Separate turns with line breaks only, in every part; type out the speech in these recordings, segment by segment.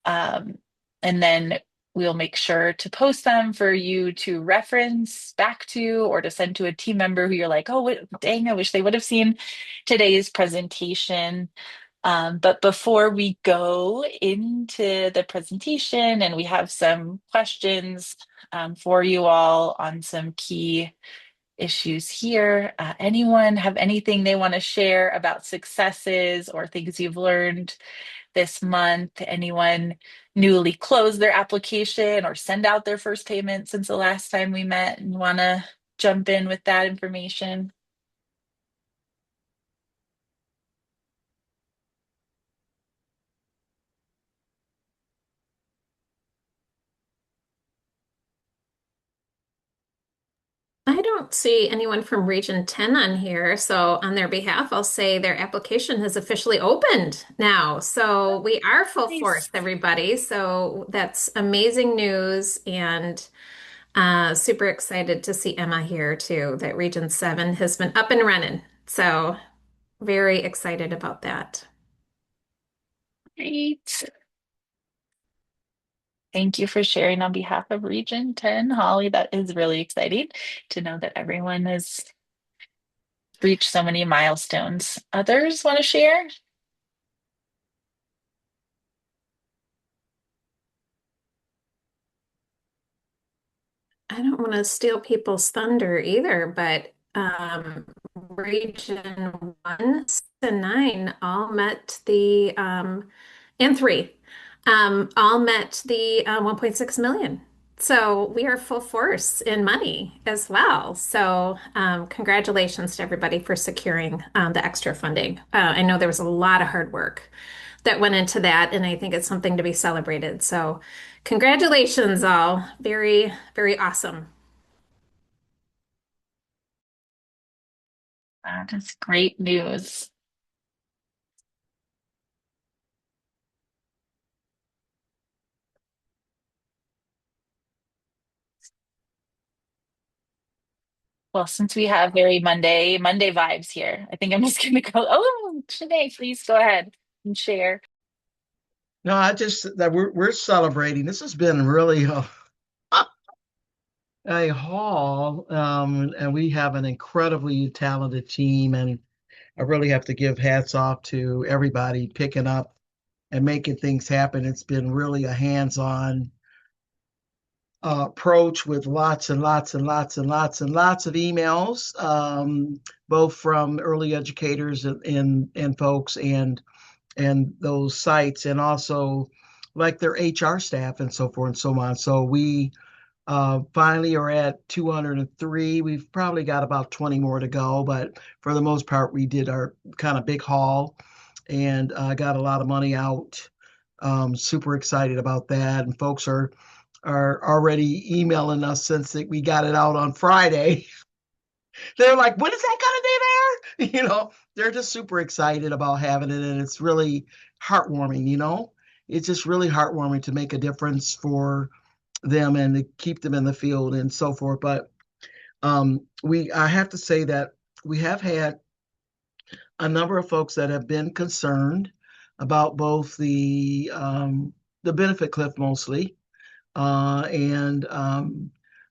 And then we'll make sure to post them for you to reference back to or to send to a team member who you're like, oh, dang, I wish they would have seen today's presentation. But before we go into the presentation and we have some questions for you all on some key issues here, anyone have anything they want to share about successes or things you've learned this month? Anyone newly closed their application or send out their first payment since the last time we met and want to jump in with that information?
I don't see anyone from Region 10 on here, so on their behalf, I'll say their application has officially opened now. So we are full force,
Nice.
everybody. So that's amazing news, and super excited to see Emma here too, that Region 7 has been up and running. So very excited about that.
Great. Thank you for sharing on behalf of Region 10, Holly. That is really exciting to know that everyone has reached so many milestones. Others want to share?
I don't want to steal people's thunder either, but Region 1 and 9 all met and 3 all met the 1.6 million. So we are full force in money as well. So congratulations to everybody for securing the extra funding. I know there was a lot of hard work that went into that, and I think it's something to be celebrated. So congratulations all. Very, very awesome.
That is great news. Well, since we have very Monday vibes here, I think I'm just going to go. Oh, Shanae, please go ahead and share.
No, I just that we're celebrating. This has been really a haul, and we have an incredibly talented team, and I really have to give hats off to everybody picking up and making things happen. It's been really a hands-on approach with lots and lots and lots and lots and lots of emails, both from early educators and folks and those sites, and also like their HR staff and so forth and so on. So we finally are at 203. We've probably got about 20 more to go, but for the most part, we did our kind of big haul and got a lot of money out. Super excited about that, and folks are already emailing us since we got it out on Friday. They're like, when is that going to be there? They're just super excited about having it, and it's really heartwarming. It's just really heartwarming to make a difference for them and to keep them in the field and so forth. But I have to say that we have had a number of folks that have been concerned about both the benefit cliff mostly, and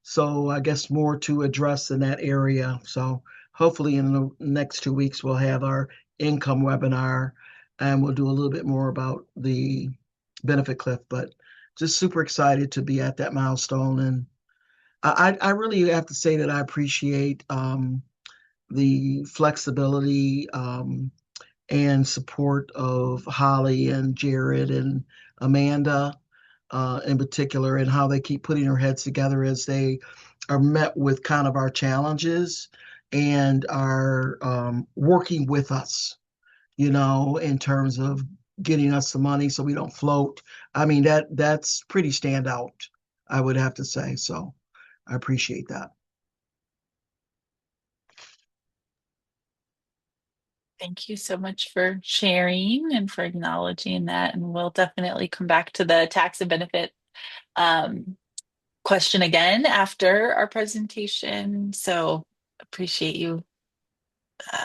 so I guess more to address in that area. So hopefully in the next 2 weeks we'll have our income webinar and we'll do a little bit more about the benefit cliff. But just super excited to be at that milestone. And I really have to say that I appreciate the flexibility and support of Holly and Jared and Amanda in particular, and how they keep putting their heads together as they are met with kind of our challenges and are working with us, in terms of getting us the money so we don't float. I mean, that's pretty standout, I would have to say. So I appreciate that.
Thank you so much for sharing and for acknowledging that. And we'll definitely come back to the tax and benefit um, question again after our presentation. So appreciate you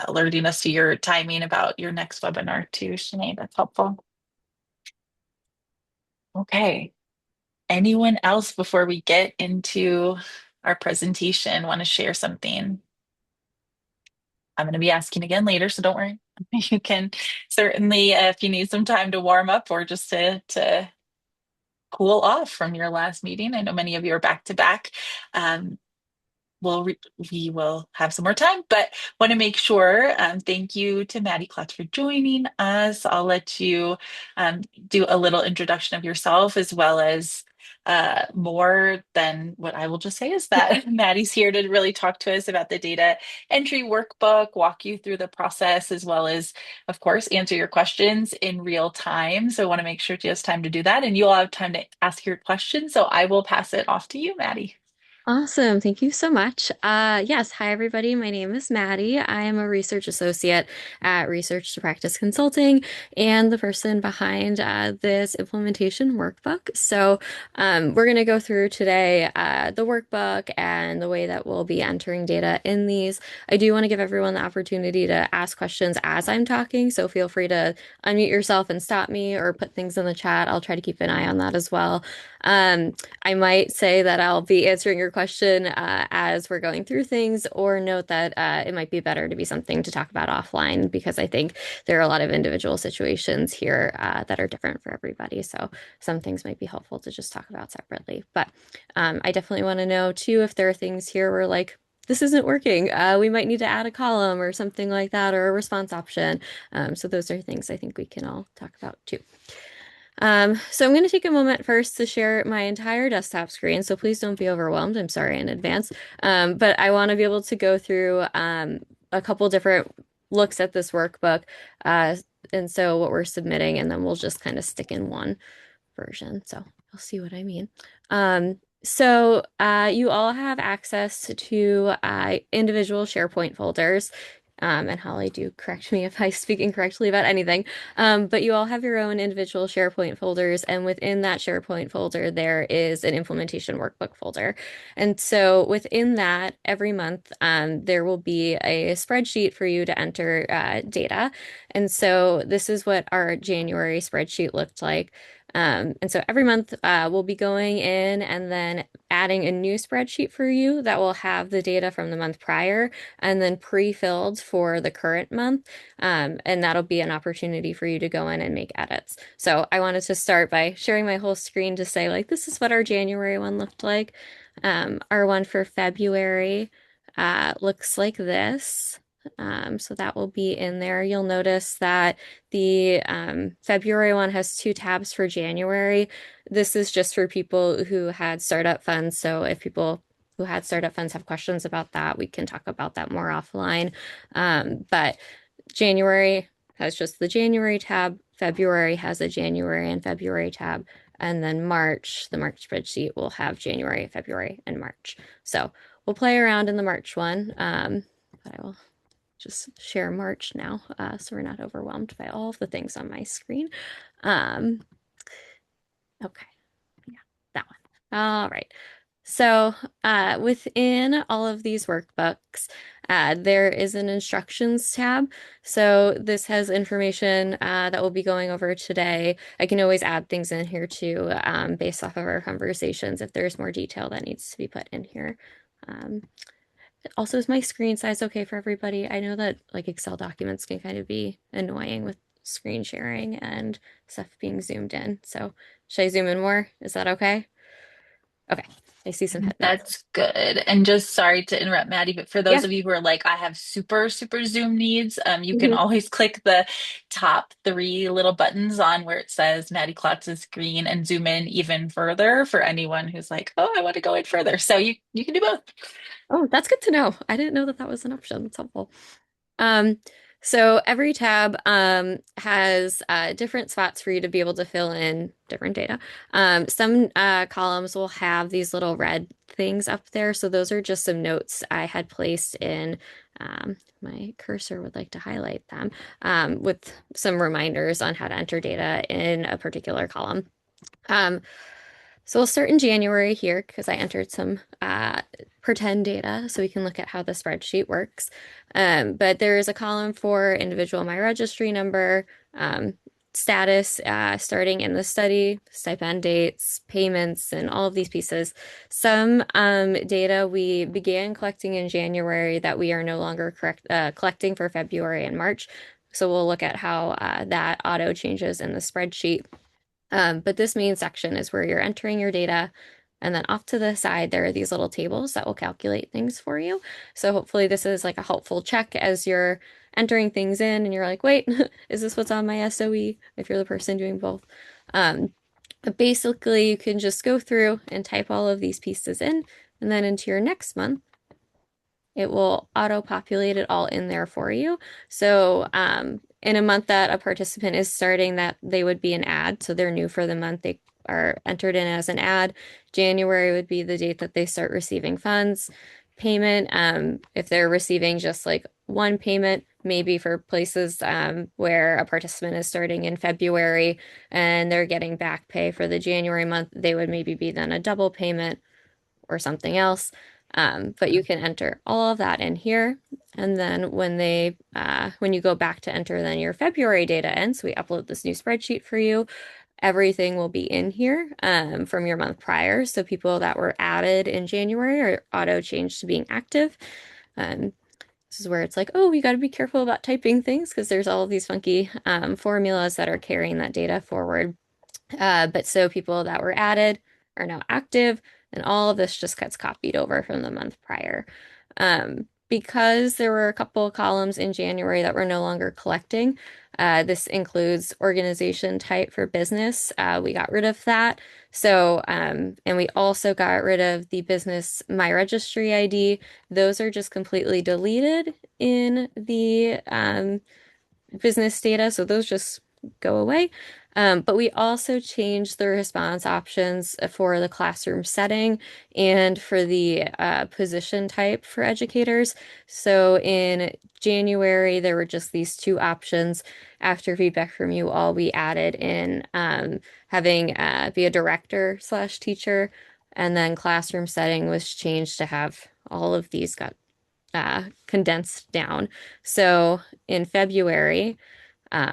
alerting us to your timing about your next webinar too, Sinead. That's helpful. Okay. Anyone else before we get into our presentation want to share something? I'm going to be asking again later, so don't worry. You can certainly, if you need some time to warm up or just to cool off from your last meeting. I know many of you are back to back. Um, we will have some more time, but want to make sure. Thank you to Maddie Klotz for joining us. I'll let you do a little introduction of yourself as well as more than what I will just say is that Maddie's here to really talk to us about the data entry workbook, walk you through the process, as well as, of course, answer your questions in real time. So I want to make sure she has time to do that, and you'll have time to ask your questions. So I will pass it off to you, Maddie.
Awesome. Thank you so much. Yes. Hi, everybody. My name is Maddie. I am a research associate at Research to Practice Consulting and the person behind this implementation workbook. So, we're going to go through today the workbook and the way that we'll be entering data in these. I do want to give everyone the opportunity to ask questions as I'm talking. So, feel free to unmute yourself and stop me or put things in the chat. I'll try to keep an eye on that as well. I might say that I'll be answering your question as we're going through things, or note that it might be better to be something to talk about offline because I think there are a lot of individual situations here that are different for everybody. So some things might be helpful to just talk about separately. But I definitely want to know too if there are things here where like, this isn't working. We might need to add a column or something like that, or a response option. So those are things I think we can all talk about too. So I'm going to take a moment first to share my entire desktop screen, so please don't be overwhelmed. I'm sorry in advance. But I want to be able to go through a couple different looks at this workbook, and so what we're submitting, and then we'll just kind of stick in one version. So you'll see what I mean. You all have access to individual SharePoint folders. And Holly, do correct me if I speak incorrectly about anything. But you all have your own individual SharePoint folders, and within that SharePoint folder, there is an implementation workbook folder. And so within that, every month, there will be a spreadsheet for you to enter data. And so this is what our January spreadsheet looked like. And so every month, we'll be going in and then adding a new spreadsheet for you that will have the data from the month prior and then pre-filled for the current month. And that'll be an opportunity for you to go in and make edits. So I wanted to start by sharing my whole screen to say, like, this is what our January one looked like. Our one for February looks like this. So that will be in there. You'll notice that the February one has two tabs for January. This is just for people who had startup funds. So if people who had startup funds have questions about that, we can talk about that more offline. But January has just the January tab. February has a January and February tab. And then March, the March spreadsheet will have January, February, and March. So we'll play around in the March one. But I will just share March now, so we're not overwhelmed by all of the things on my screen. Okay, yeah, that one. All right. So within all of these workbooks, there is an instructions tab. So this has information that we'll be going over today. I can always add things in here too, based off of our conversations if there's more detail that needs to be put in here. Also, is my screen size okay for everybody? I know that like Excel documents can kind of be annoying with screen sharing and stuff being zoomed in. So should I zoom in more? Is that okay? Okay. I see some head nods.
That's good. And just sorry to interrupt, Maddie, but for those
Yeah.
of you who are like, I have super, super Zoom needs, you can
Mhm.
always click the top three little buttons on where it says Maddie Klotz's screen and zoom in even further for anyone who's like, oh, I want to go in further. So you can do both.
Oh, that's good to know. I didn't know that that was an option. That's helpful. Um, so every tab has different spots for you to be able to fill in different data. Some columns will have these little red things up there. So those are just some notes I had placed in. My cursor would like to highlight them with some reminders on how to enter data in a particular column. So we'll start in January here because I entered some pretend data so we can look at how the spreadsheet works. But there is a column for individual My Registry number, status, starting in the study, stipend dates, payments, and all of these pieces. Some data we began collecting in January that we are no longer collecting for February and March. So we'll look at how that auto changes in the spreadsheet. But this main section is where you're entering your data. And then off to the side, there are these little tables that will calculate things for you. So hopefully this is like a helpful check as you're entering things in and you're like, wait, is this what's on my SOE? If you're the person doing both. But basically, you can just go through and type all of these pieces in, and then into your next month, it will auto-populate it all in there for you. So in a month that a participant is starting, that they would be an ad. So they're new for the month. They are entered in as an ad. January would be the date that they start receiving funds. Payment, if they're receiving just like one payment, maybe for places where a participant is starting in February and they're getting back pay for the January month, they would maybe be then a double payment or something else. But you can enter all of that in here. And then when you go back to enter then your February data in, so we upload this new spreadsheet for you, everything will be in here from your month prior. So people that were added in January are auto changed to being active. This is where it's like, oh, we got to be careful about typing things because there's all of these funky formulas that are carrying that data forward. But so people that were added are now active, and all of this just gets copied over from the month prior. Because there were a couple of columns in January that we're no longer collecting, this includes organization type for business. We got rid of that. So, and we also got rid of the business My Registry ID. Those are just completely deleted in the business data. So those just go away. But we also changed the response options for the classroom setting and for the position type for educators. So in January, there were just these two options. After feedback from you all, we added in having be a director/teacher, and then classroom setting was changed to have all of these got condensed down. So in February,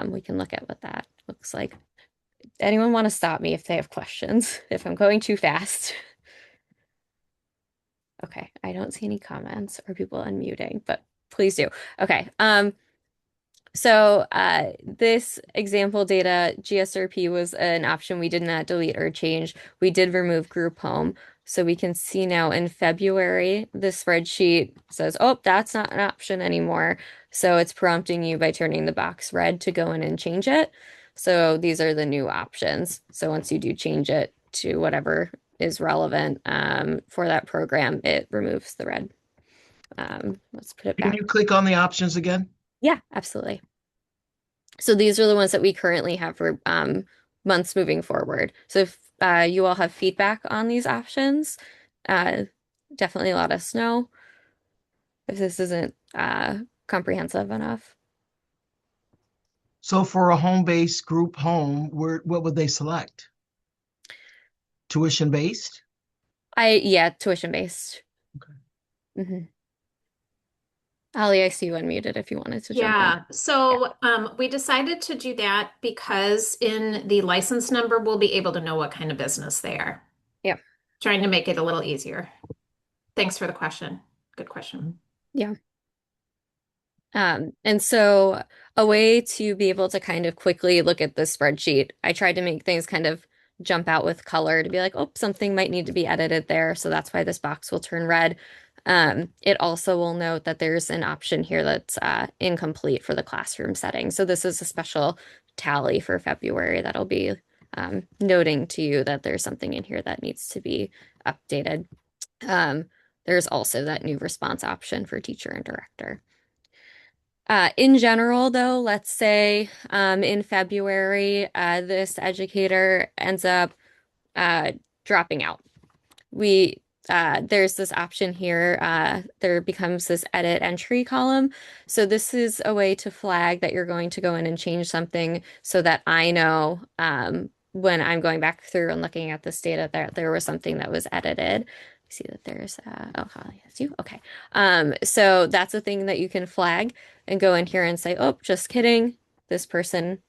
we can look at what that looks like. Anyone want to stop me if they have questions, if I'm going too fast? Okay, I don't see any comments or people unmuting, but please do. Okay, so this example data, GSRP was an option we did not delete or change. We did remove group home. So we can see now in February, the spreadsheet says, oh, that's not an option anymore. So it's prompting you by turning the box red to go in and change it. So these are the new options. So once you do change it to whatever is relevant for that program, it removes the red. Let's put it
Can
back.
you click on the options again?
Yeah, absolutely. So these are the ones that we currently have for months moving forward. So if you all have feedback on these options, definitely let us know if this isn't comprehensive enough.
So for a home-based group home, what would they select? Tuition-based?
Yeah, tuition based.
Okay.
Ali, I see you unmuted if you wanted to jump in.
Yeah, so we decided to do that because in the license number, we'll be able to know what kind of business they are.
Yeah.
Trying to make it a little easier. Thanks for the question. Good question.
Yeah. And so a way to be able to kind of quickly look at the spreadsheet, I tried to make things kind of jump out with color to be like, oh, something might need to be edited there. So that's why this box will turn red. It also will note that there's an option here that's incomplete for the classroom setting. So this is a special tally for February that'll be noting to you that there's something in here that needs to be updated. There's also that new response option for teacher and director. In general, though, let's say in February, this educator ends up dropping out. There's this option here. There becomes this edit entry column. So this is a way to flag that you're going to go in and change something so that I know when I'm going back through and looking at this data that there was something that was edited. See that there's oh, Holly, that's you. Okay. So that's a thing that you can flag and go in here and say, oh, just kidding. This person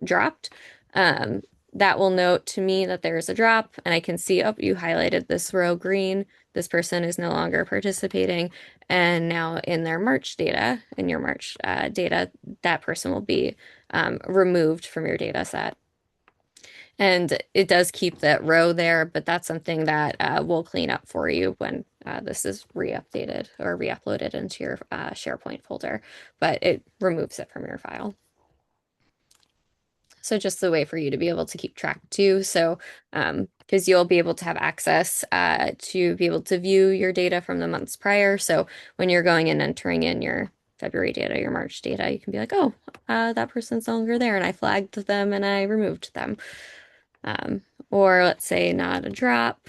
dropped. Um, that will note to me that there's a drop, and I can see, oh, you highlighted this row green. This person is no longer participating. And now in their March data, in your March data, that person will be removed from your data set. And it does keep that row there, but that's something that we'll clean up for you when this is re-updated or re-uploaded into your SharePoint folder, but it removes it from your file. So just the way for you to be able to keep track too. So because you'll be able to have access to be able to view your data from the months prior. So when you're going and entering in your February data, your March data, you can be like, oh, that person's no longer there, and I flagged them and I removed them. Or let's say not a drop.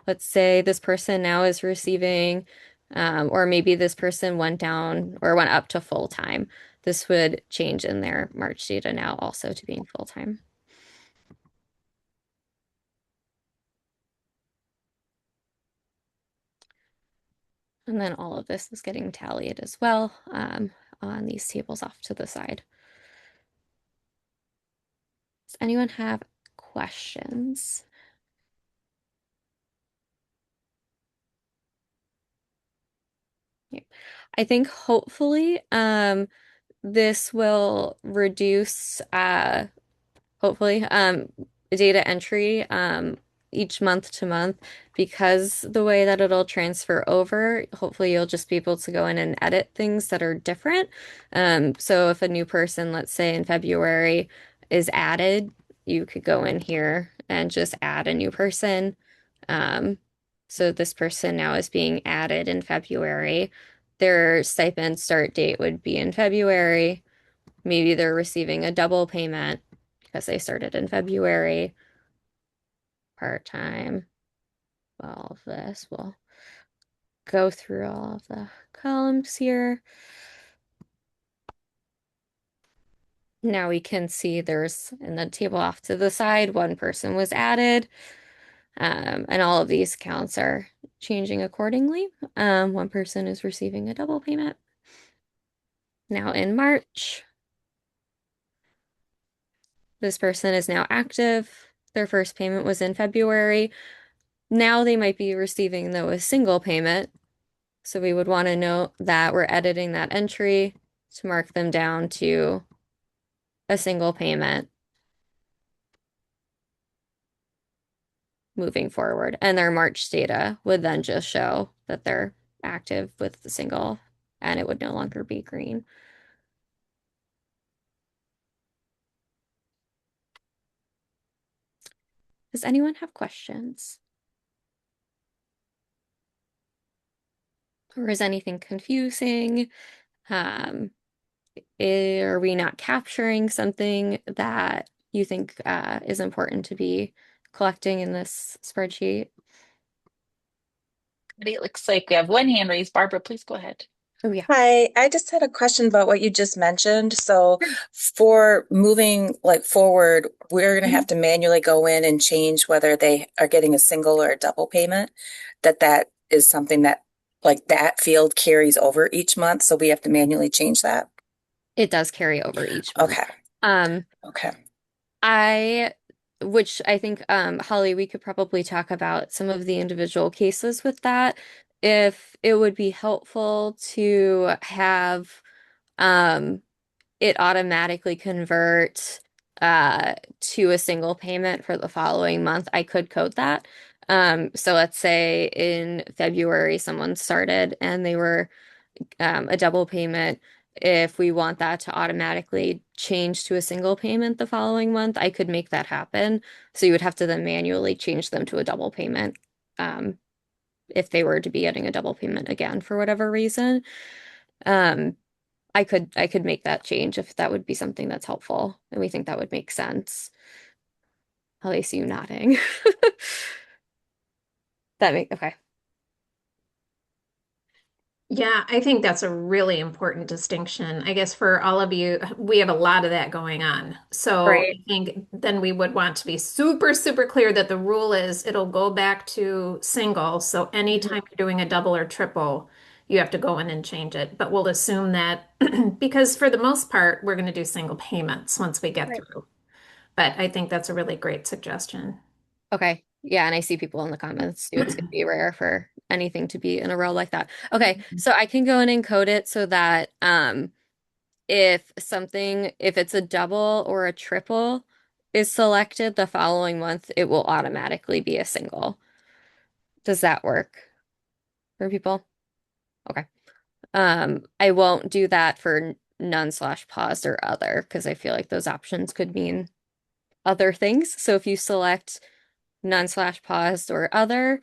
Let's say this person now is receiving, or maybe this person went down or went up to full time. This would change in their March data now also to being full time. And then all of this is getting tallied as well on these tables off to the side. Does anyone have questions? Yeah. I think hopefully this will reduce hopefully data entry each month to month, because the way that it'll transfer over, hopefully you'll just be able to go in and edit things that are different. So if a new person, let's say in February, is added, you could go in here and just add a new person. So this person now is being added in February. Their stipend start date would be in February. Maybe they're receiving a double payment because they started in February. Part-time. All of this. We'll go through all of the columns here. Now we can see there's in the table off to the side, one person was added. And all of these counts are changing accordingly. One person is receiving a double payment. Now in March, this person is now active. Their first payment was in February. Now they might be receiving, though, a single payment. So we would want to note that we're editing that entry to mark them down to a single payment moving forward. And their March data would then just show that they're active with the single, and it would no longer be green. Does anyone have questions? Or is anything confusing? Are we not capturing something that you think is important to be collecting in this spreadsheet?
It looks like we have one hand raised. Barbara, please go ahead.
Oh, yeah.
Hi, I just had a question about what you just mentioned. So for moving forward, we're going to have to manually go in and change whether they are getting a single or a double payment, that is something that that field carries over each month. So we have to manually change that.
It does carry over each month.
Okay.
Okay. Which I think, Holly, we could probably talk about some of the individual cases with that. If it would be helpful to have it automatically convert to a single payment for the following month, I could code that. So let's say in February someone started and they were a double payment. If we want that to automatically change to a single payment the following month, I could make that happen. So you would have to then manually change them to a double payment if they were to be getting a double payment again for whatever reason. I could make that change if that would be something that's helpful, and we think that would make sense. I see you nodding. Okay.
Yeah, I think that's a really important distinction. I guess for all of you, we have a lot of that going on. So
Right.
I think then we would want to be super, super clear that the rule is it'll go back to single. So anytime you're doing a double or triple, you have to go in and change it. But we'll assume that because for the most part, we're going to do single payments once we get
Right.
through. but I think that's a really great suggestion.
Okay. Yeah, and I see people in the comments too. It's gonna be rare for anything to be in a row like that. Okay, so I can go in and code it so that if it's a double or a triple is selected the following month, it will automatically be a single. Does that work for people? Okay. I won't do that for none slash paused or other because I feel like those options could mean other things. So if you select none slash paused or other,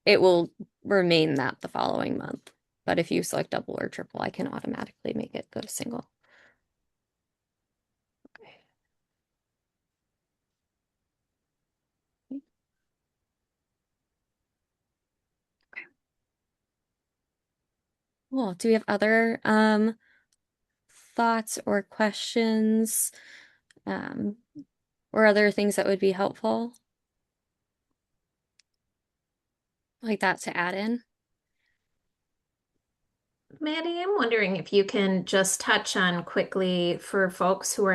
it will remain that the following month. But if you select double or triple, I can automatically make it go to single. Okay. Cool. Do we have other thoughts or questions um, or other things that would be helpful like that to add in?
Maddie, I'm wondering if you can just touch on quickly for folks who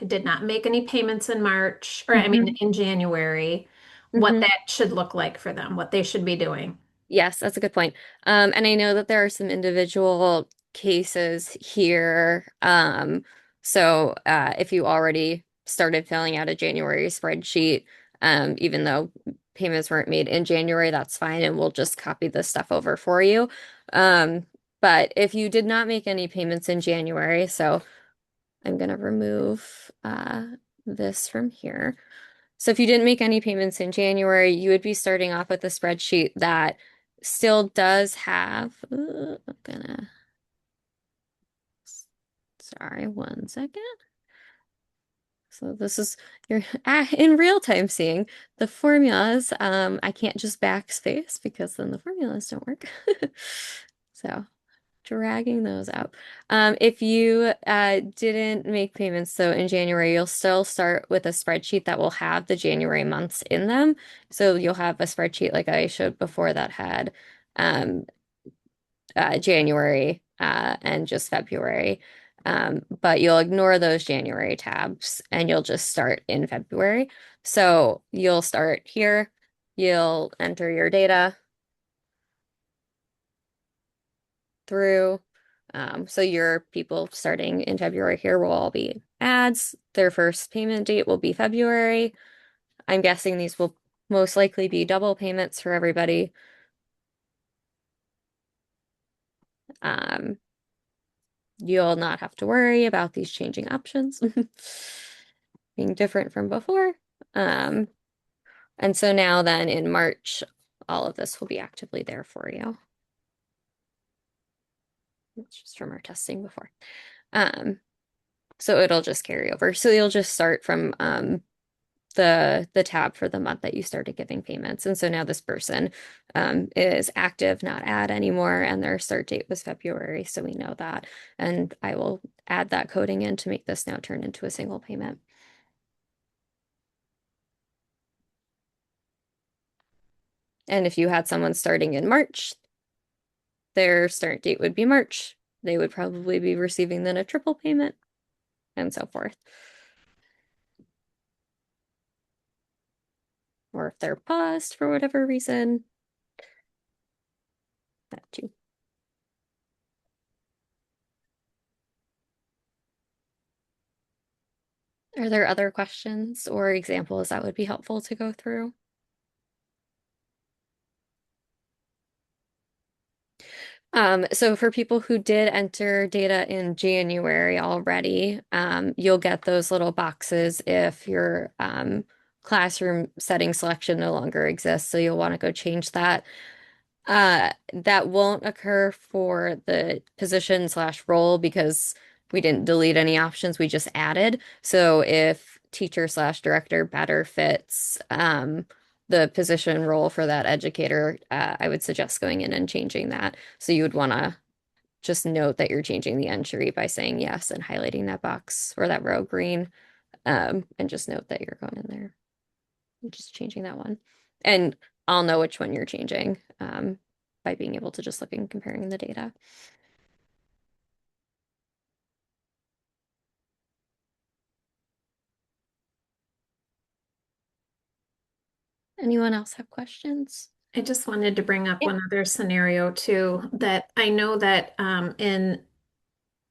did not make any payments in March, or I mean
Mhm.
in January, what
Mhm.
that should look like for them, what they should be doing.
Yes, that's a good point. And I know that there are some individual cases here. So if you already started filling out a January spreadsheet, even though payments weren't made in January, that's fine, and we'll just copy this stuff over for you. Um, but if you did not make any payments in January, so I'm gonna remove this from here. So if you didn't make any payments in January, you would be starting off with a spreadsheet that still does have, I'm gonna, sorry, one second. So this is, you're in real time seeing the formulas. I can't just backspace because then the formulas don't work. So dragging those out. If you didn't make payments, so in January, you'll still start with a spreadsheet that will have the January months in them. So you'll have a spreadsheet like I showed before that had um, January and just February. But you'll ignore those January tabs and you'll just start in February. So you'll start here, you'll enter your data through. So your people starting in February here will all be ads. Their first payment date will be February. I'm guessing these will most likely be double payments for everybody. Um, you'll not have to worry about these changing options being different from before. Um, and so now then in March, all of this will be actively there for you. It's just from our testing before. Um, so it'll just carry over. So you'll just start from the tab for the month that you started giving payments. And so now this person is active, not ad anymore, and their start date was February, so we know that. And I will add that coding in to make this now turn into a single payment. And if you had someone starting in March, their start date would be March. They would probably be receiving then a triple payment and so forth. Or if they're paused for whatever reason, that too. Are there other questions or examples that would be helpful to go through? So for people who did enter data in January already, you'll get those little boxes if your classroom setting selection no longer exists. So you'll want to go change that. That won't occur for the position slash role because we didn't delete any options, we just added. So if teacher slash director better fits the position role for that educator, I would suggest going in and changing that. So you would want to just note that you're changing the entry by saying yes and highlighting that box or that row green. And just note that you're going in there and just changing that one. And I'll know which one you're changing by being able to just look and comparing the data. Anyone else have questions?
I just wanted to bring up
Yeah.
one other scenario too, that I know that in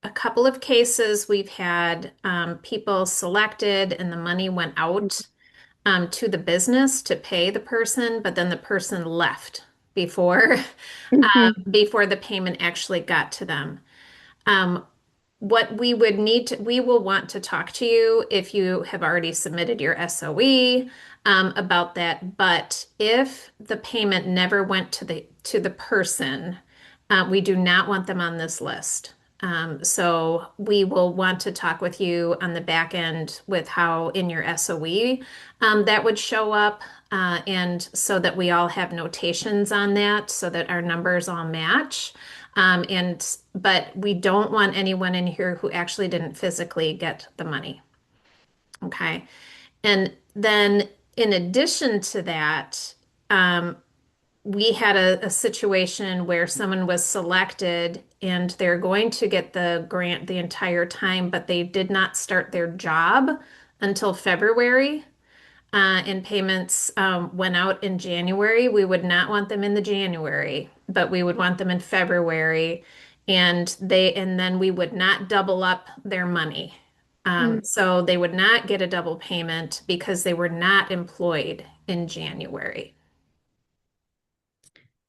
a couple of cases we've had people selected and the money went out to the business to pay the person, but then the person left before before the payment actually got to them. Um, what we would need to, we will want to talk to you if you have already submitted your SOE about that. But if the payment never went to the person, we do not want them on this list. So we will want to talk with you on the back end with how in your SOE that would show up, and so that we all have notations on that, so that our numbers all match. But we don't want anyone in here who actually didn't physically get the money. Okay. And then in addition to that, we had a situation where someone was selected and they're going to get the grant the entire time, but they did not start their job until February. And payments went out in January. We would not want them in the January, but we would want them in February, and then we would not double up their money. So they would not get a double payment because they were not employed in January.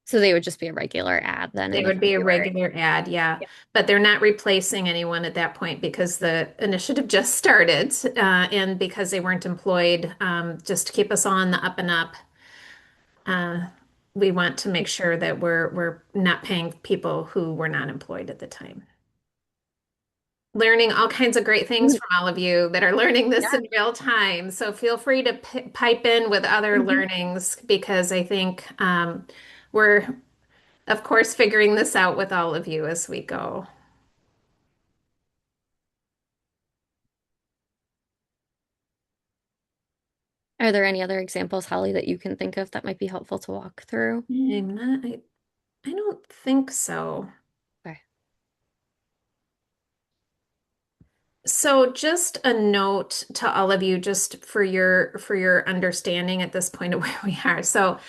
So they would just be a regular ad then
They
in the
would be a
February.
regular ad, yeah.
Yeah.
But they're not replacing anyone at that point because the initiative just started, and because they weren't employed, just to keep us on the up and up. We want to make sure that we're not paying people who were not employed at the time. Learning all kinds of great things from all of you that are learning this
Yeah.
in real time. So feel free to pipe in with other learnings, because I think we're, of course, figuring this out with all of you as we go.
Are there any other examples, Holly, that you can think of that might be helpful to walk through?
I don't think so.
Okay.
So just a note to all of you, just for your understanding at this point of where we are. So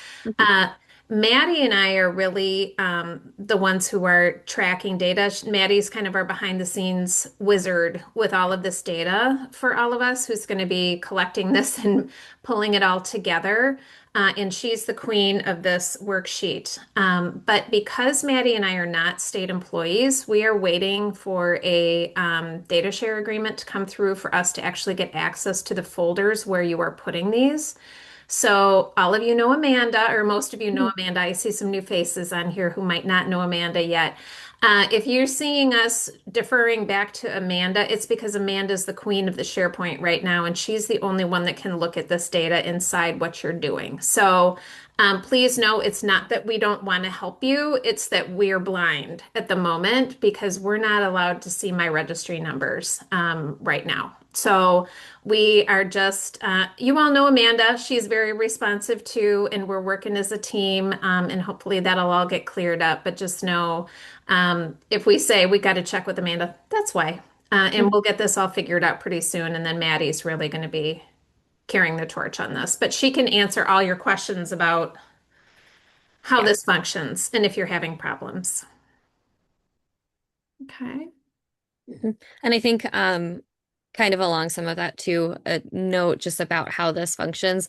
Maddie and I are really the ones who are tracking data. Maddie's kind of our behind the scenes wizard with all of this data for all of us, who's going to be collecting this and pulling it all together. And she's the queen of this worksheet. But because Maddie and I are not state employees, we are waiting for a data share agreement to come through for us to actually get access to the folders where you are putting these. So all of you know Amanda, or most of you know Amanda. I see some new faces on here who might not know Amanda yet. If you're seeing us deferring back to Amanda, it's because Amanda's the queen of the SharePoint right now, and she's the only one that can look at this data inside what you're doing. So please know it's not that we don't want to help you, it's that we're blind at the moment because we're not allowed to see my registry numbers right now. So we are just, you all know Amanda. She's very responsive too, and we're working as a team, and hopefully that'll all get cleared up. But just know if we say we got to check with Amanda, that's why. And we'll get this all figured out pretty soon. And then Maddie's really going to be carrying the torch on this. But she can answer all your questions about how this functions and if you're having problems. Okay.
And I think kind of along some of that too, a note just about how this functions.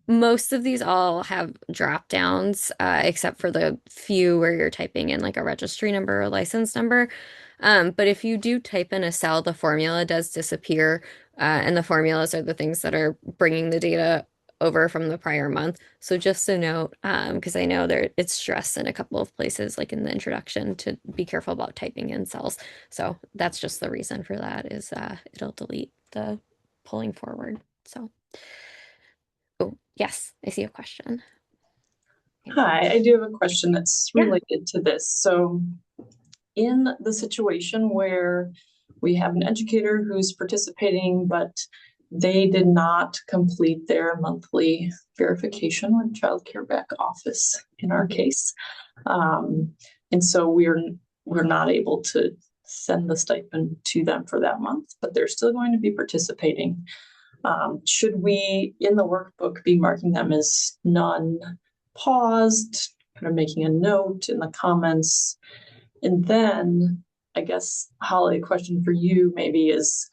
Most of these all have drop downs, except for the few where you're typing in like a registry number or license number. But if you do type in a cell, the formula does disappear, and the formulas are the things that are bringing the data over from the prior month. So just a note, because I know it's stressed in a couple of places, like in the introduction, to be careful about typing in cells. So that's just the reason for that is it'll delete the pulling forward. So. Oh, yes, I see a question.
Hi, I do have a question that's related to this. So in the situation where we have an educator who's participating, but they did not complete their monthly verification with Child Care Back Office in our case. And so we're not able to send the stipend to them for that month, but they're still going to be participating. Should we, in the workbook, be marking them as none paused, kind of making a note in the comments? And then I guess, Holly, a question for you maybe is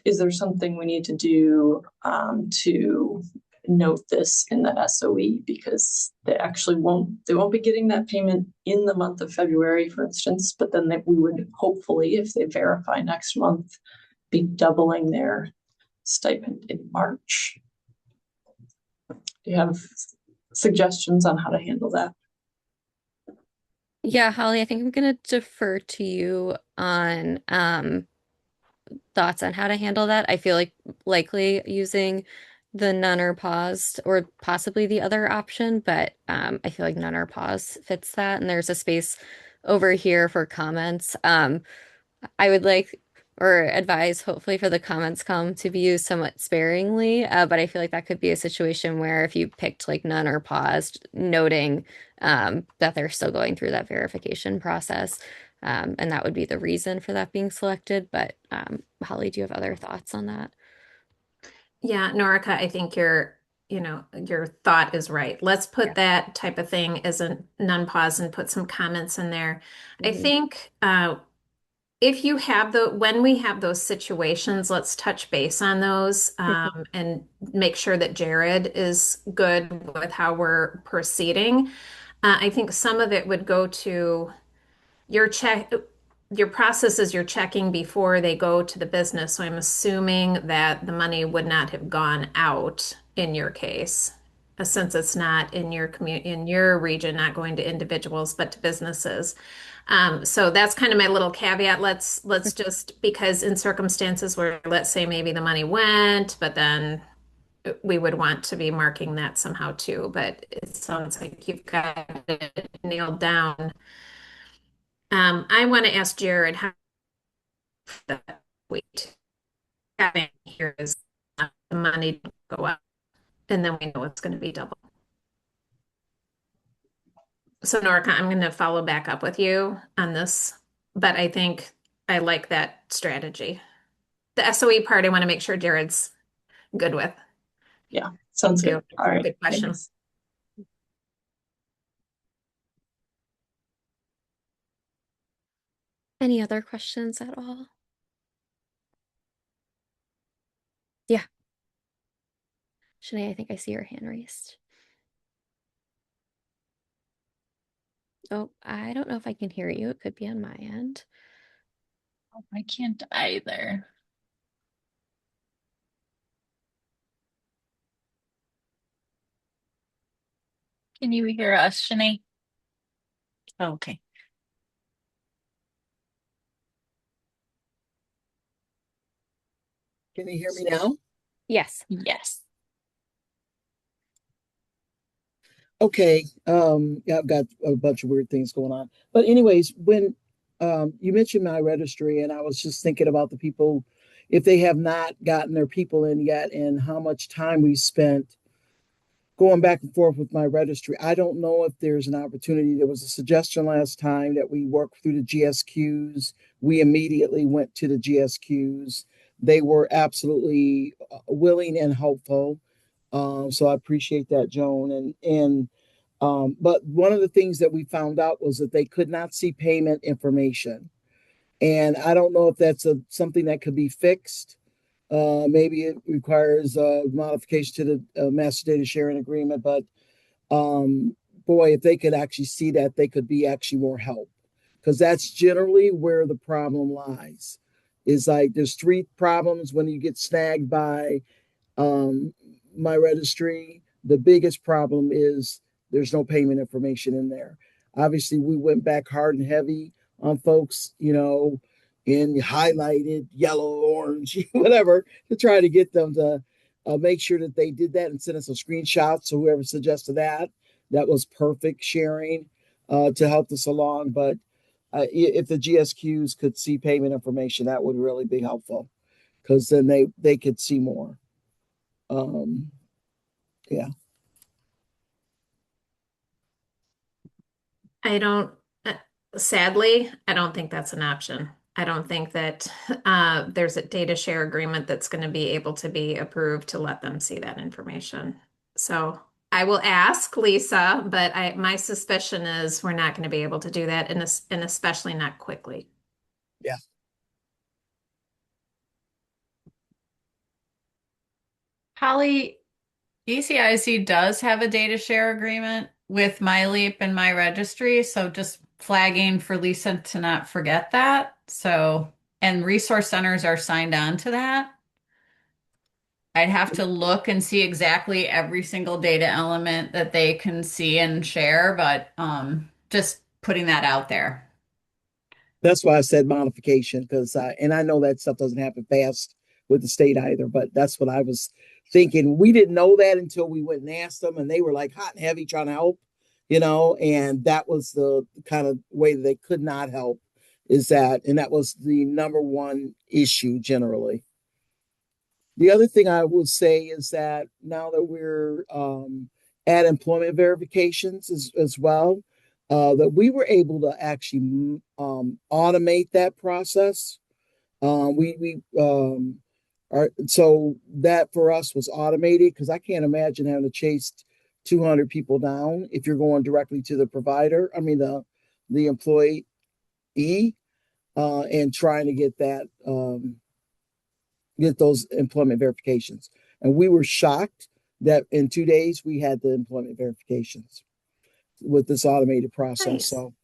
there something we need to do to note this in the SOE, because they won't be getting that payment in the month of February, for instance, but then we would hopefully, if they verify next month, be doubling their stipend in March. Do you have suggestions on how to handle that?
Yeah, Holly, I think I'm going to defer to you on thoughts on how to handle that. I feel like likely using the none or paused or possibly the other option, but I feel like none or pause fits that. And there's a space over here for comments. I would like or advise, hopefully, for the comments column to be used somewhat sparingly. But I feel like that could be a situation where if you picked like none or paused, noting that they're still going through that verification process. And that would be the reason for that being selected. But Holly, do you have other thoughts on that?
Yeah, Norica, I think your thought is right. Let's put that type of thing as a non-pause and put some comments in there. I
Mhm.
think if you have when we have those situations, let's touch base on those and make sure that Jared is good with how we're proceeding. I think some of it would go to your your process is you're checking before they go to the business. So I'm assuming that the money would not have gone out in your case, since it's not in your in your region, not going to individuals, but to businesses. So that's kind of my little caveat. Let's just, because in circumstances where, let's say, maybe the money went, but then we would want to be marking that somehow too. But it sounds like you've got it nailed down. I want to ask Jared how that wait having here is the money go up, and then we know it's going to be double. So Norica, I'm going to follow back up with you on this, but I think I like that strategy. The SOE part, I want to make sure Jared's good with.
Yeah, sounds
Thank
good.
you.
All right,
Good question.
thanks.
Any other questions at all? Yeah. Shanae, I think I see your hand raised. Oh, I don't know if I can hear you. It could be on my end.
I can't either. Can you hear us, Shanae? Okay.
Can you hear me now?
Yes.
Yes.
Okay. Yeah, I've got a bunch of weird things going on. But anyways, when you mentioned my registry, and I was just thinking about the people, if they have not gotten their people in yet, and how much time we spent going back and forth with my registry. I don't know if there's an opportunity. There was a suggestion last time that we work through the GSQs. We immediately went to the GSQs. They were absolutely willing and helpful. So I appreciate that, Joan. But one of the things that we found out was that they could not see payment information, and I don't know if that's something that could be fixed. Maybe it requires a modification to the master data sharing agreement, but um, boy, if they could actually see that, they could be actually more help, because that's generally where the problem lies. Is like there's three problems when you get snagged by um, my registry. The biggest problem is there's no payment information in there. Obviously, we went back hard and heavy on folks, in highlighted yellow, orange, whatever, to try to get them to make sure that they did that and send us a screenshot. So whoever suggested that, that was perfect sharing to help us along. But if the GSQs could see payment information, that would really be helpful, because then they could see more. Um, yeah.
I don't, sadly, I don't think that's an option. I don't think that there's a data share agreement that's going to be able to be approved to let them see that information. So I will ask Lisa, but my suspicion is we're not going to be able to do that, and especially not quickly.
Yeah.
Holly, ECIC does have a data share agreement with MyLeap and My Registry, so just flagging for Lisa to not forget that. So, and resource centers are signed on to that. I'd have to look and see exactly every single data element that they can see and share, but just putting that out there.
That's why I said modification, because and I know that stuff doesn't happen fast with the state either, but that's what I was thinking. We didn't know that until we went and asked them, and they were like hot and heavy trying to help, and that was the kind of way that they could not help, and that was the number one issue generally. The other thing I will say is that now that we're at employment verifications as well, that we were able to actually automate that process. We are, so that for us was automated, because I can't imagine having to chase 200 people down if you're going directly to the provider. I mean the employee, and trying to get that. Get those employment verifications. And we were shocked that in 2 days we had the employment verifications with this automated process.
Nice.
So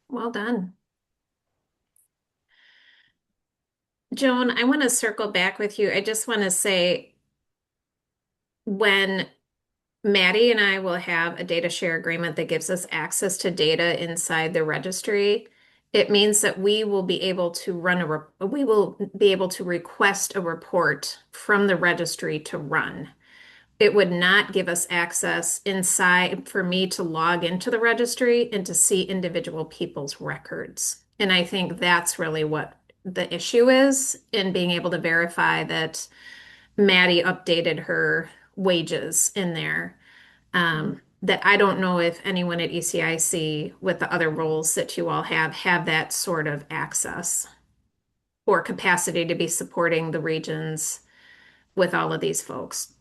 Well done. Joan, I want to circle back with you. I just want to say when Maddie and I will have a data share agreement that gives us access to data inside the registry, it means that we will be able to we will be able to request a report from the registry to run. It would not give us access inside for me to log into the registry and to see individual people's records. And I think that's really what the issue is in being able to verify that Maddie updated her wages in there. That I don't know if anyone at ECIC with the other roles that you all have that sort of access or capacity to be supporting the regions with all of these folks.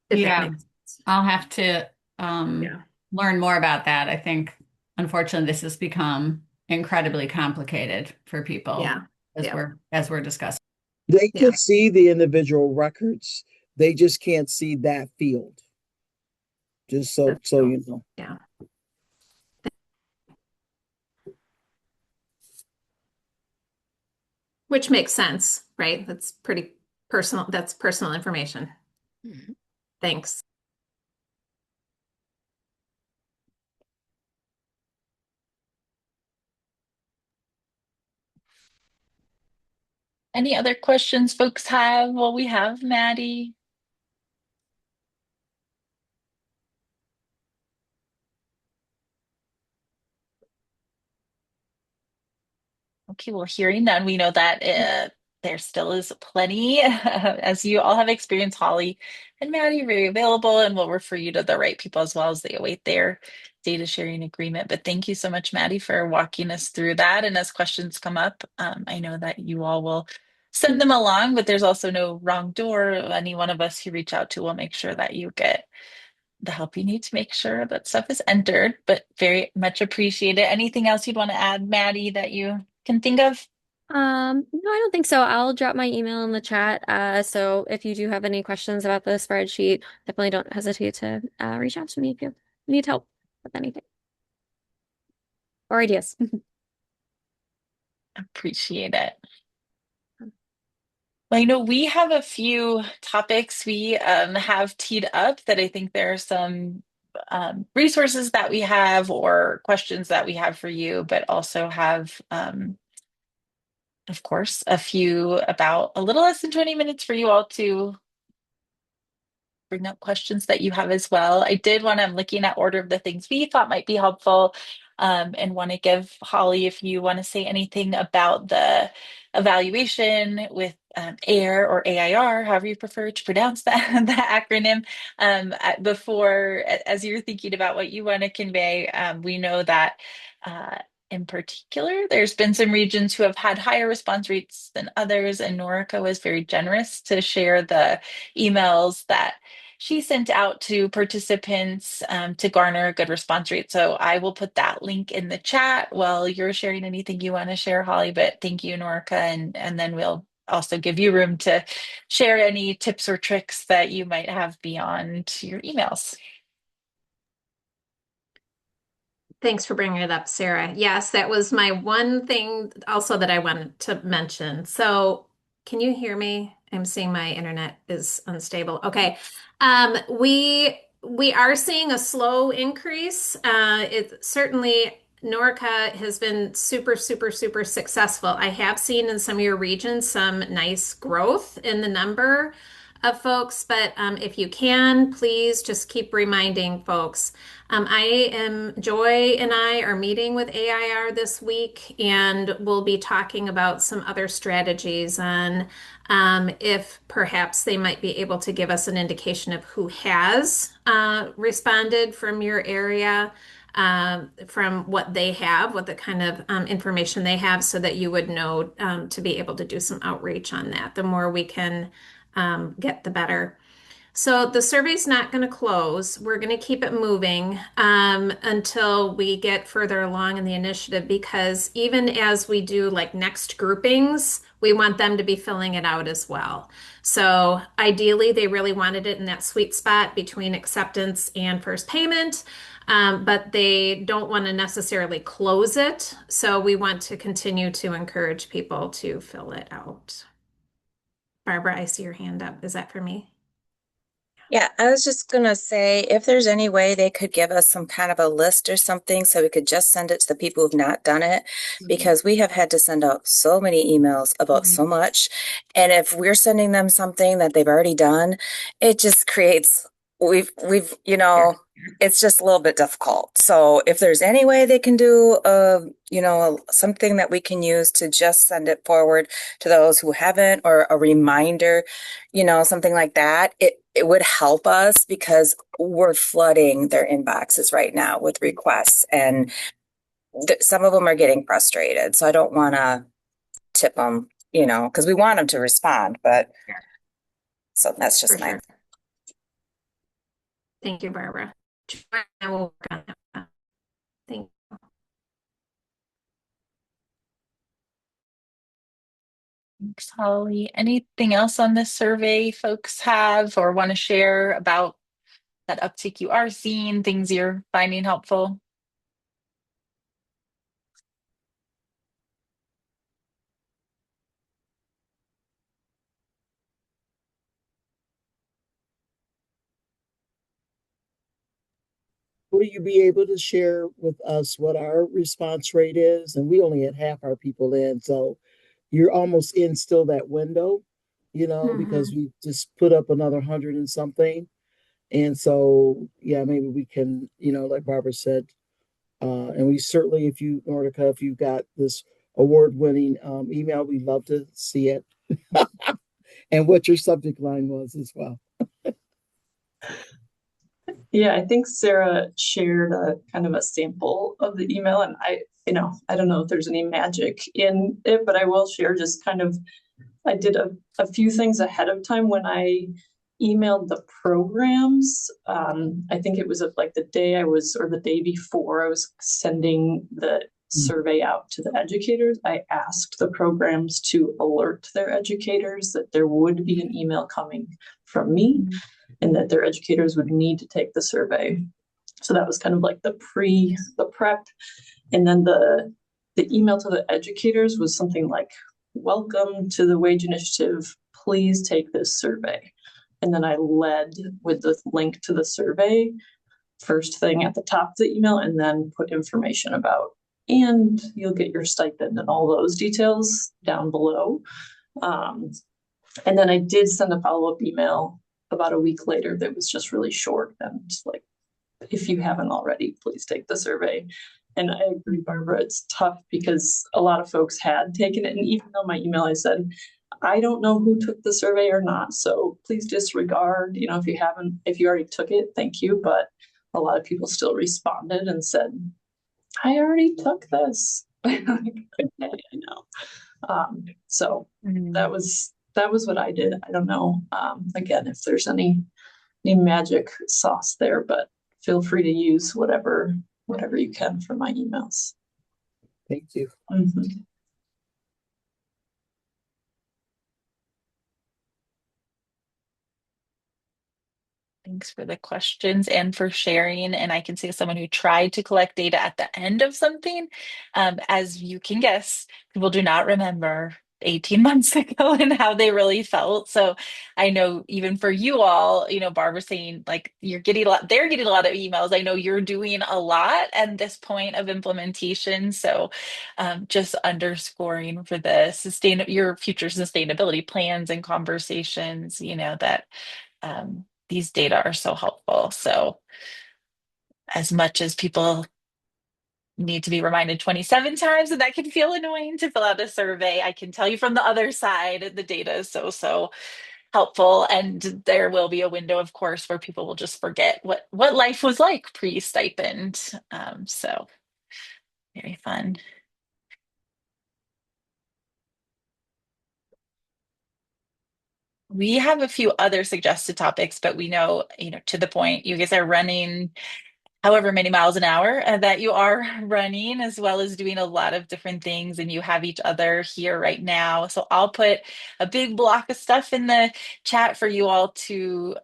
If that
Yeah,
makes sense.
I'll have to
Yeah.
learn more about that. I think, unfortunately, this has become incredibly complicated for people
Yeah.
as we're discussing.
they
Yeah.
can see the individual records, they just can't see that field. Just so
That's
so
true.
you know.
Yeah. Which makes sense, right? That's pretty personal. That's personal information. Thanks.
Any other questions folks have? Well, we have Maddie. Okay, well, hearing none, we know that there still is plenty. As you all have experienced, Holly and Maddie are very available, and we'll refer you to the right people as well as they await their data sharing agreement. But thank you so much, Maddie, for walking us through that. And as questions come up, I know that you all will send them along, but there's also no wrong door. Any one of us who reach out to will make sure that you get the help you need to make sure that stuff is entered, but very much appreciate it. Anything else you'd want to add, Maddie, that you can think of?
No, I don't think so. I'll drop my email in the chat. So if you do have any questions about the spreadsheet, definitely don't hesitate to reach out to me if you need help with anything or ideas.
Appreciate it. Well, we have a few topics we have teed up that I think there are some resources that we have or questions that we have for you, but also have, of course, a few about a little less than 20 minutes for you all to bring up questions that you have as well. I did want to, I'm looking at order of the things we thought might be helpful, and want to give Holly, if you want to say anything about the evaluation with AIR or AIR, however you prefer to pronounce that, the acronym, before, as you're thinking about what you want to convey. We know that in particular. There's been some regions who have had higher response rates than others, and Norica was very generous to share the emails that she sent out to participants to garner a good response rate. So I will put that link in the chat while you're sharing anything you want to share, Holly. But thank you, Norica, and then we'll also give you room to share any tips or tricks that you might have beyond your emails.
Thanks for bringing it up, Sarah. Yes, that was my one thing also that I wanted to mention. So, can you hear me? I'm seeing my internet is unstable. Okay. We are seeing a slow increase. It certainly Norica has been super, super, super successful. I have seen in some of your regions some nice growth in the number of folks, but if you can, please just keep reminding folks. Joy and I are meeting with AIR this week, and we'll be talking about some other strategies on if perhaps they might be able to give us an indication of who has responded from your area, from what they have, what the kind of information they have, so that you would know to be able to do some outreach on that. The more we can get, the better. So the survey's not going to close. We're going to keep it moving until we get further along in the initiative, because even as we do like next groupings, we want them to be filling it out as well. So ideally, they really wanted it in that sweet spot between acceptance and first payment, but they don't want to necessarily close it. So we want to continue to encourage people to fill it out. Barbara, I see your hand up. Is that for me?
Yeah, I was just gonna say, if there's any way they could give us some kind of a list or something so we could just send it to the people who've not done it, because we have had to send out so many emails about so much. And if we're sending them something that they've already done, it just creates, it's just a little bit difficult. So if there's any way they can do, something that we can use to just send it forward to those who haven't, or a reminder, something like that, it would help us, because we're flooding their inboxes right now with requests, and some of them are getting frustrated. So I don't want to tip them, because we want them to respond, but so that's just my.
Sure. Thank you, Barbara. I will work on that. Thank you.
Thanks, Holly. Anything else on this survey folks have or want to share about that uptick you are seeing, things you're finding helpful?
Will you be able to share with us what our response rate is? And we only had half our people in, so you're almost in still that window, because we just put up another 100 and something. And so, yeah, maybe we can, like Barbara said, and we certainly, Nordica, if you've got this award-winning email, we'd love to see it. And what your subject line was as well.
Yeah, I think Sarah shared a kind of a sample of the email, and I don't know if there's any magic in it, but I will share just kind of, I did a few things ahead of time when I emailed the programs. I think it was like the day before I was sending the survey out to the educators. I asked the programs to alert their educators that there would be an email coming from me, and that their educators would need to take the survey. So that was kind of like the prep. And then the email to the educators was something like, "Welcome to the Wage Initiative. Please take this survey." And then I led with the link to the survey, first thing at the top of the email, and then put information about, and you'll get your stipend and all those details down below. And then I did send a follow-up email about a week later that was just really short and just like, if you haven't already, please take the survey. And I agree, Barbara, it's tough because a lot of folks had taken it. And even though my email, I said, I don't know who took the survey or not, so please disregard, if you already took it, thank you. But a lot of people still responded and said, I already took this. Like, okay, I know. So that was what I did. I don't know. Again, if there's any magic sauce there, but feel free to use whatever you can for my emails.
Thank you.
Mhm.
Thanks for the questions and for sharing. And I can say, as someone who tried to collect data at the end of something, as you can guess, people do not remember 18 months ago and how they really felt. So I know even for you all, Barbara saying like you're getting a lot, they're getting a lot of emails. I know you're doing a lot at this point of implementation. So just underscoring for the your future sustainability plans and conversations, that these data are so helpful. So as much as people need to be reminded 27 times, and that can feel annoying to fill out a survey, I can tell you from the other side, the data is so helpful. And there will be a window, of course, where people will just forget what life was like pre-stipend. So very fun. We have a few other suggested topics, but we know, to the point, you guys are running however many miles an hour that you are running, as well as doing a lot of different things, and you have each other here right now. So I'll put a big block of stuff in the chat for you all to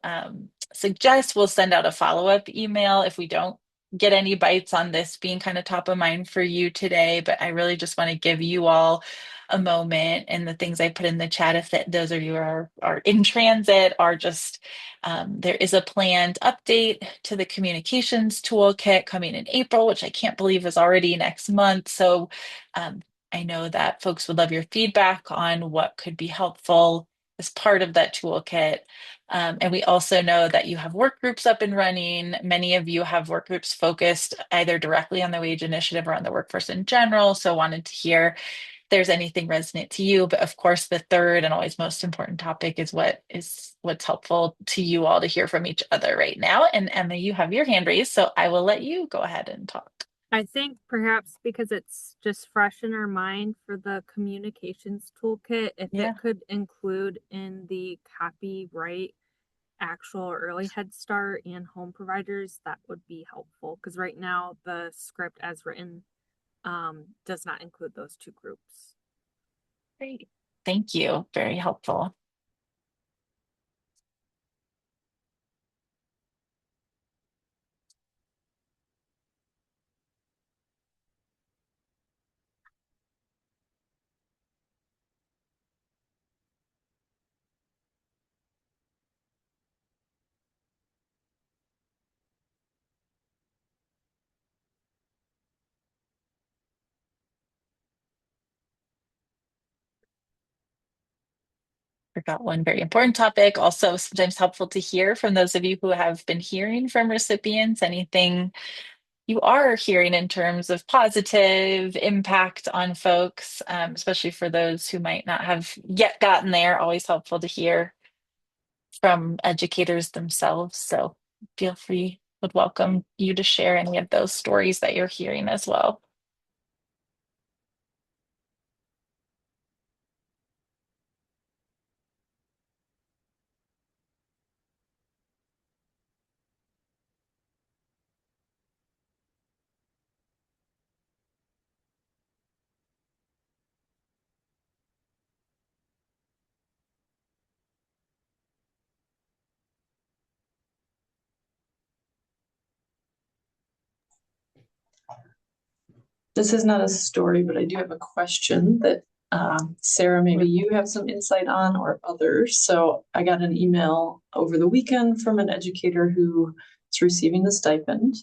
suggest. We'll send out a follow-up email if we don't get any bites on this being kind of top of mind for you today. But I really just want to give you all a moment, and the things I put in the chat, if those of you are in transit, are just there is a planned update to the communications toolkit coming in April, which I can't believe is already next month. So I know that folks would love your feedback on what could be helpful as part of that toolkit. And we also know that you have work groups up and running. Many of you have work groups focused either directly on the wage initiative or on the workforce in general. So wanted to hear there's anything resonant to you. But of course, the third and always most important topic is what's helpful to you all to hear from each other right now. And Emma, you have your hand raised, so I will let you go ahead and talk.
I think perhaps because it's just fresh in our mind for the communications toolkit, if it could include in the copyright actual early Head Start and home providers, that would be helpful. Because right now the script as written does not include those two groups.
Great. Thank you. Very helpful. Forgot one very important topic. Also, sometimes helpful to hear from those of you who have been hearing from recipients, anything you are hearing in terms of positive impact on folks, especially for those who might not have yet gotten there. Always helpful to hear from educators themselves. So feel free, would welcome you to share any of those stories that you're hearing as well.
This is not a story, but I do have a question that Sarah, maybe you have some insight on, or others. So I got an email over the weekend from an educator who is receiving the stipend,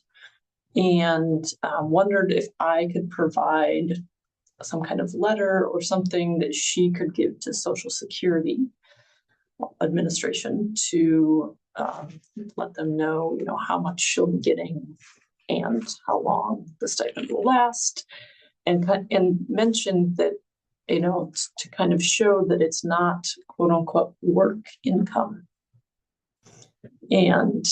and wondered if I could provide some kind of letter or something that she could give to Social Security Administration to let them know, how much she'll be getting and how long the stipend will last, and mentioned that, to kind of show that it's not quote unquote work income. And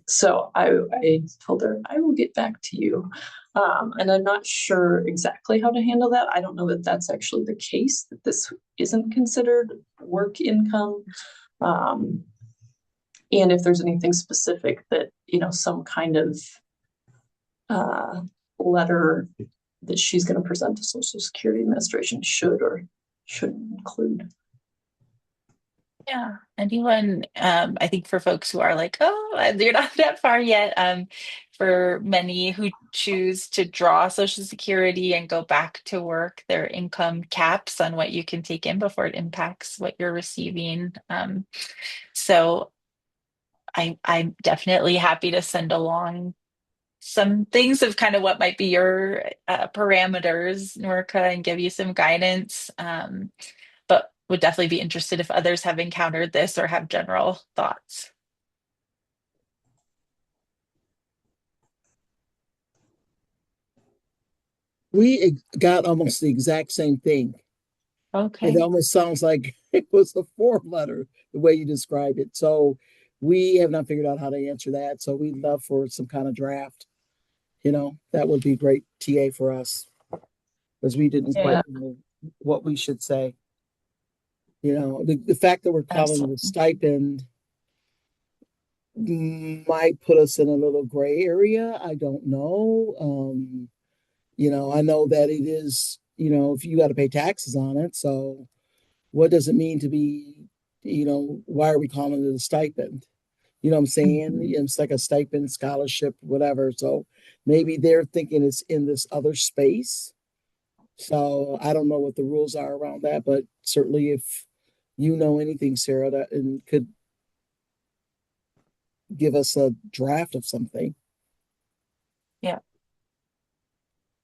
So I told her, I will get back to you. And I'm not sure exactly how to handle that. I don't know that that's actually the case, that this isn't considered work income. And if there's anything specific that, some kind of letter that she's going to present to Social Security Administration should or shouldn't include.
Yeah, anyone, I think for folks who are like, oh, you're not that far yet, for many who choose to draw Social Security and go back to work, their income caps on what you can take in before it impacts what you're receiving. So I'm definitely happy to send along some things of kind of what might be your parameters, Norca, and give you some guidance. But would definitely be interested if others have encountered this or have general thoughts.
We got almost the exact same thing.
Okay.
It almost sounds like it was a form letter, the way you described it. So we have not figured out how to answer that. So we'd love for some kind of draft. That would be great TA for us, because we didn't quite know what we should say. The fact that we're calling the stipend might put us in a little gray area. I don't know. I know that it is, if you got to pay taxes on it. So what does it mean to be, why are we calling it a stipend? You know what I'm saying? It's like a stipend, scholarship, whatever. So maybe they're thinking it's in this other space. So I don't know what the rules are around that, but certainly if you know anything, Sarah, that and could give us a draft of something.
Yeah.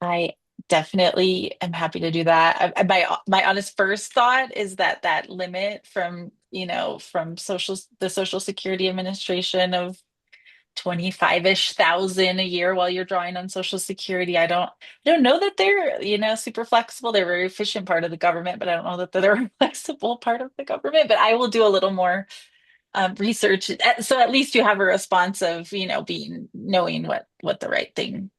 I definitely am happy to do that. My honest first thought is that limit from, from the Social Security Administration of 25-ish thousand a year while you're drawing on Social Security. I don't know that they're, super flexible. They're a very efficient part of the government, but I don't know that they're a flexible part of the government. But I will do a little more research. So at least you have a response of, knowing what the right thing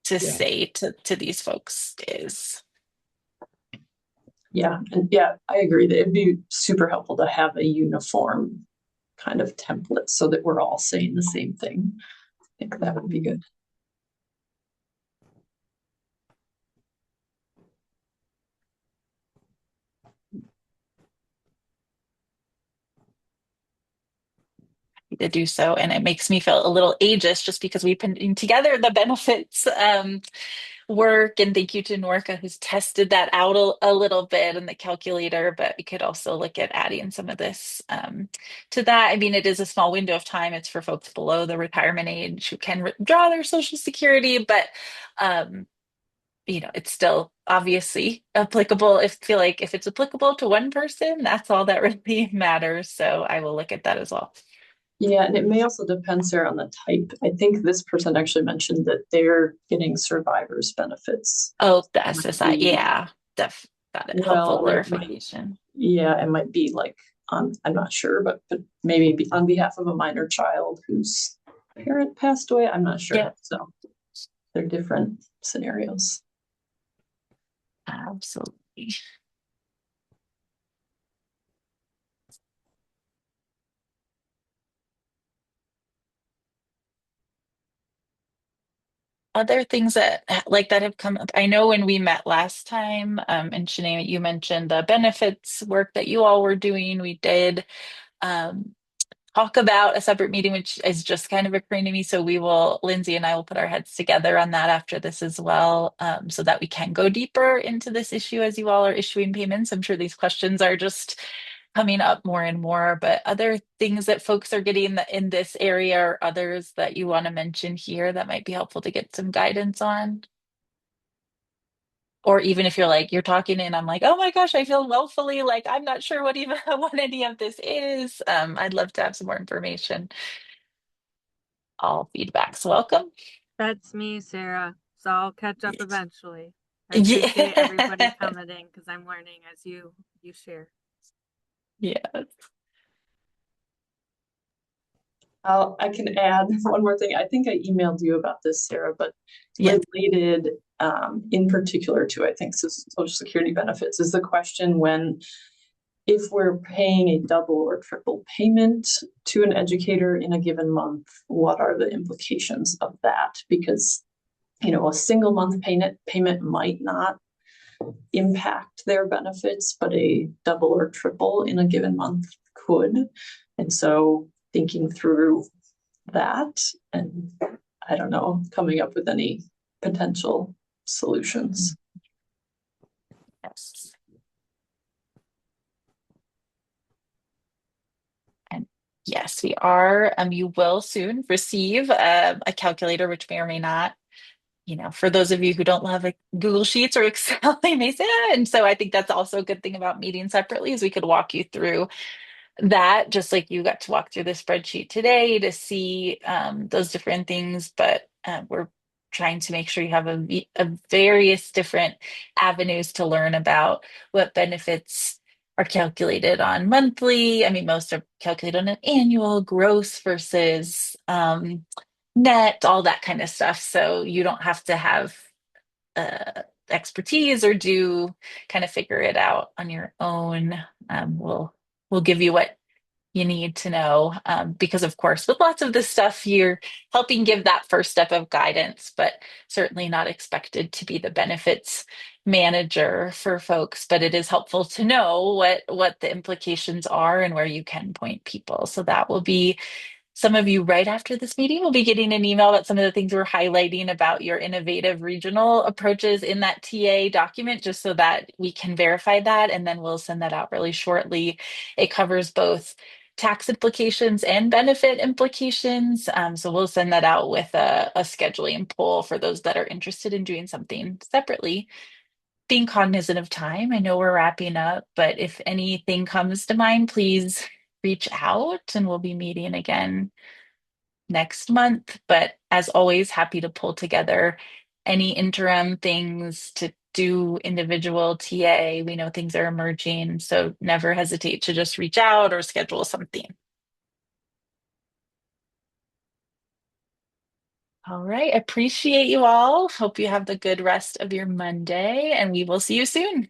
to say to these folks is.
Yeah. And yeah, I agree that it'd be super helpful to have a uniform kind of template so that we're all saying the same thing. I think that would be good.
To do so, and it makes me feel a little ageist just because we've been putting together the benefits work, and thank you to Norca who's tested that out a little bit in the calculator, but we could also look at adding some of this to that. I mean, it is a small window of time. It's for folks below the retirement age who can draw their Social Security, but it's still obviously applicable. I feel like if it's applicable to one person, that's all that really matters. So I will look at that as well.
Yeah, and it may also depend, Sarah, on the type. I think this person actually mentioned that they're getting survivor's benefits.
Oh, the SSI. Yeah, got it. Helpful clarification.
It might be like I'm not sure, but maybe on behalf of a minor child whose parent passed away. I'm not sure.
Yeah.
So they're different scenarios.
Absolutely. Other things that have come up. I know when we met last time, and Shanae, you mentioned the benefits work that you all were doing. We did talk about a separate meeting, which is just kind of occurring to me. So Lindsay and I will put our heads together on that after this as well, so that we can go deeper into this issue as you all are issuing payments. I'm sure these questions are just coming up more and more, but other things that folks are getting in this area or others that you want to mention here that might be helpful to get some guidance on? Or even if you're talking and I'm like, oh my gosh, I feel woefully like I'm not sure what any of this is. I'd love to have some more information. All feedback's welcome.
That's me, Sarah. So I'll catch up eventually. I appreciate everybody commenting because I'm learning as you share.
Yes.
I can add one more thing. I think I emailed you about this, Sarah, but
Yes.
related in particular to, I think, Social Security benefits is the question when, if we're paying a double or triple payment to an educator in a given month, what are the implications of that? Because, a single month payment might not impact their benefits, but a double or triple in a given month could. And so thinking through that, and I don't know, coming up with any potential solutions.
Yes. And yes, we are. You will soon receive a calculator, which may or may not, for those of you who don't love Google Sheets or Excel, they may say that. And so I think that's also a good thing about meeting separately is we could walk you through that, just like you got to walk through the spreadsheet today to see those different things. But we're trying to make sure you have a various different avenues to learn about what benefits are calculated on monthly. I mean, most are calculated on an annual gross versus net, all that kind of stuff. So you don't have to have expertise or do kind of figure it out on your own. We'll give you what you need to know because, of course, with lots of this stuff, you're helping give that first step of guidance, but certainly not expected to be the benefits manager for folks. But it is helpful to know what the implications are and where you can point people. So that will be some of you right after this meeting will be getting an email about some of the things we're highlighting about your innovative regional approaches in that TA document, just so that we can verify that. And then we'll send that out really shortly. It covers both tax implications and benefit implications. So we'll send that out with a scheduling poll for those that are interested in doing something separately. Being cognizant of time, I know we're wrapping up, but if anything comes to mind, please reach out and we'll be meeting again next month. But as always, happy to pull together any interim things to do individual TA. We know things are emerging, so never hesitate to just reach out or schedule something. All right, appreciate you all. Hope you have the good rest of your Monday, and we will see you soon.